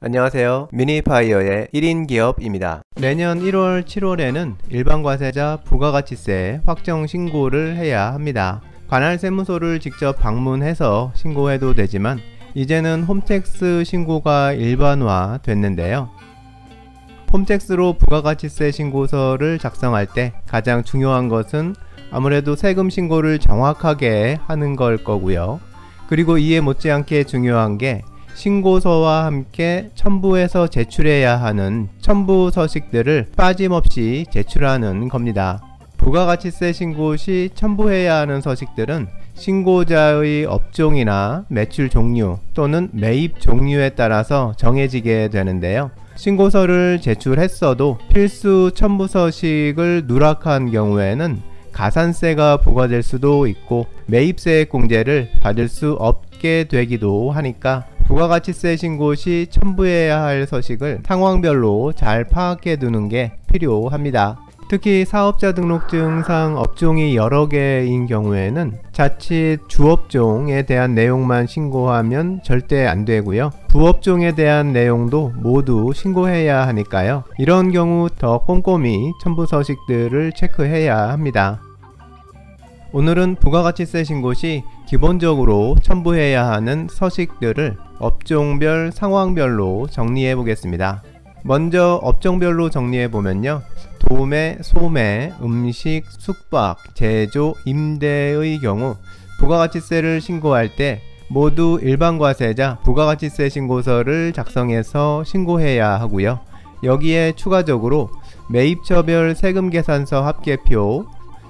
안녕하세요. 미니파이어의 1인 기업입니다. 내년 1월, 7월에는 일반과세자 부가가치세 확정 신고를 해야 합니다. 관할 세무서를 직접 방문해서 신고해도 되지만 이제는 홈택스 신고가 일반화 됐는데요. 홈택스로 부가가치세 신고서를 작성할 때 가장 중요한 것은 아무래도 세금 신고를 정확하게 하는 걸 거고요. 그리고 이에 못지않게 중요한 게 신고서와 함께 첨부해서 제출해야 하는 첨부 서식들을 빠짐없이 제출하는 겁니다. 부가가치세 신고 시 첨부해야 하는 서식들은 신고자의 업종이나 매출 종류 또는 매입 종류에 따라서 정해지게 되는데요. 신고서를 제출했어도 필수 첨부 서식을 누락한 경우에는 가산세가 부과될 수도 있고 매입세 공제를 받을 수 없게 되기도 하니까 부가가치세 신고 시 첨부해야 할 서식을 상황별로 잘 파악해 두는 게 필요합니다. 특히 사업자 등록증상 업종이 여러 개인 경우에는 자칫 주업종에 대한 내용만 신고하면 절대 안 되고요. 부업종에 대한 내용도 모두 신고해야 하니까요. 이런 경우 더 꼼꼼히 첨부 서식들을 체크해야 합니다. 오늘은 부가가치세 신고 시 기본적으로 첨부해야 하는 서식들을 업종별, 상황별로 정리해 보겠습니다. 먼저 업종별로 정리해 보면요. 도매, 소매, 음식, 숙박, 제조, 임대의 경우 부가가치세를 신고할 때 모두 일반과세자 부가가치세 신고서를 작성해서 신고해야 하고요. 여기에 추가적으로 매입처별 세금계산서 합계표,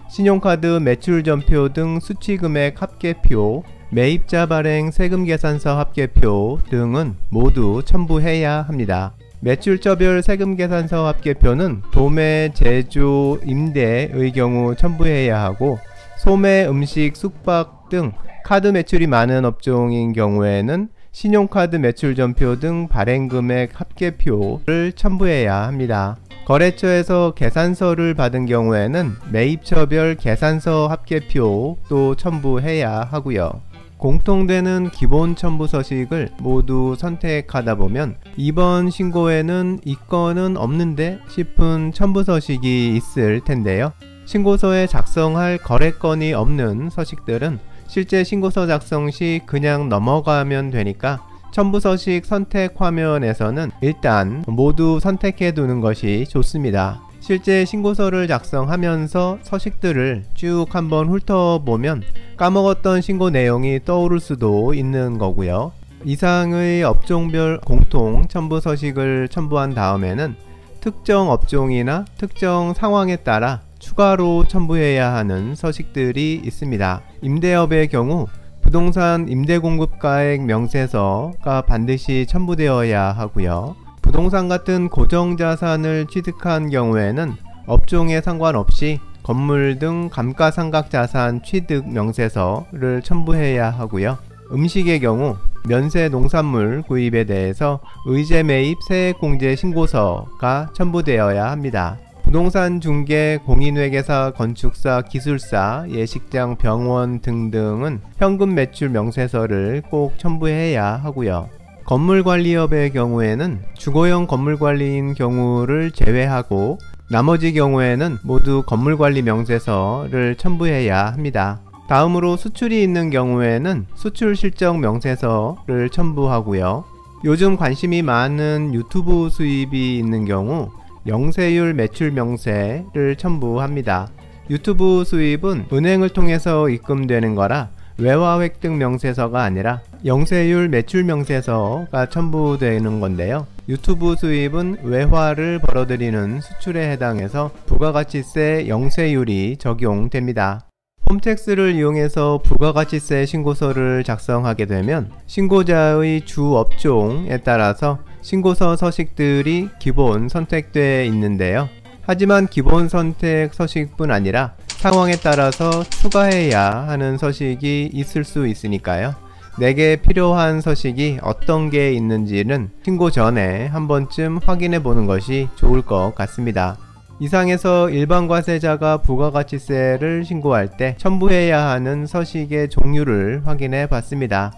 신용카드 매출전표 등 수취금액 합계표, 매입자 발행 세금계산서 합계표 등은 모두 첨부해야 합니다. 매출처별 세금계산서 합계표는 도매, 제조, 임대의 경우 첨부해야 하고 소매, 음식, 숙박 등 카드 매출이 많은 업종인 경우에는 신용카드 매출전표 등 발행금액 합계표를 첨부해야 합니다. 거래처에서 계산서를 받은 경우에는 매입처별 계산서 합계표도 첨부해야 하고요. 공통되는 기본 첨부 서식을 모두 선택하다 보면 이번 신고에는 이 건은 없는데 싶은 첨부 서식이 있을 텐데요. 신고서에 작성할 거래건이 없는 서식들은 실제 신고서 작성 시 그냥 넘어가면 되니까 첨부 서식 선택 화면에서는 일단 모두 선택해 두는 것이 좋습니다. 실제 신고서를 작성하면서 서식들을 쭉 한번 훑어보면 까먹었던 신고 내용이 떠오를 수도 있는 거고요. 이상의 업종별 공통 첨부 서식을 첨부한 다음에는 특정 업종이나 특정 상황에 따라 추가로 첨부해야 하는 서식들이 있습니다. 임대업의 경우 부동산 임대공급가액 명세서가 반드시 첨부되어야 하고요. 부동산 같은 고정자산을 취득한 경우에는 업종에 상관없이 건물 등 감가상각자산 취득 명세서를 첨부해야 하고요. 음식의 경우 면세 농산물 구입에 대해서 의제 매입 세액공제 신고서가 첨부되어야 합니다. 부동산 중개, 공인회계사, 건축사, 기술사, 예식장, 병원 등등은 현금 매출 명세서를 꼭 첨부해야 하고요. 건물관리업의 경우에는 주거용 건물관리인 경우를 제외하고 나머지 경우에는 모두 건물관리 명세서를 첨부해야 합니다. 다음으로 수출이 있는 경우에는 수출실적 명세서를 첨부하고요. 요즘 관심이 많은 유튜브 수입이 있는 경우 영세율 매출 명세를 첨부합니다. 유튜브 수입은 은행을 통해서 입금되는 거라 외화 획득 명세서가 아니라 영세율 매출 명세서가 첨부되는 건데요. 유튜브 수입은 외화를 벌어들이는 수출에 해당해서 부가가치세 영세율이 적용됩니다. 홈택스를 이용해서 부가가치세 신고서를 작성하게 되면 신고자의 주 업종에 따라서 신고서 서식들이 기본 선택되어 있는데요. 하지만 기본 선택 서식뿐 아니라 상황에 따라서 추가해야 하는 서식이 있을 수 있으니까요. 내게 필요한 서식이 어떤 게 있는지는 신고 전에 한 번쯤 확인해 보는 것이 좋을 것 같습니다. 이상에서 일반과세자가 부가가치세를 신고할 때 첨부해야 하는 서식의 종류를 확인해 봤습니다.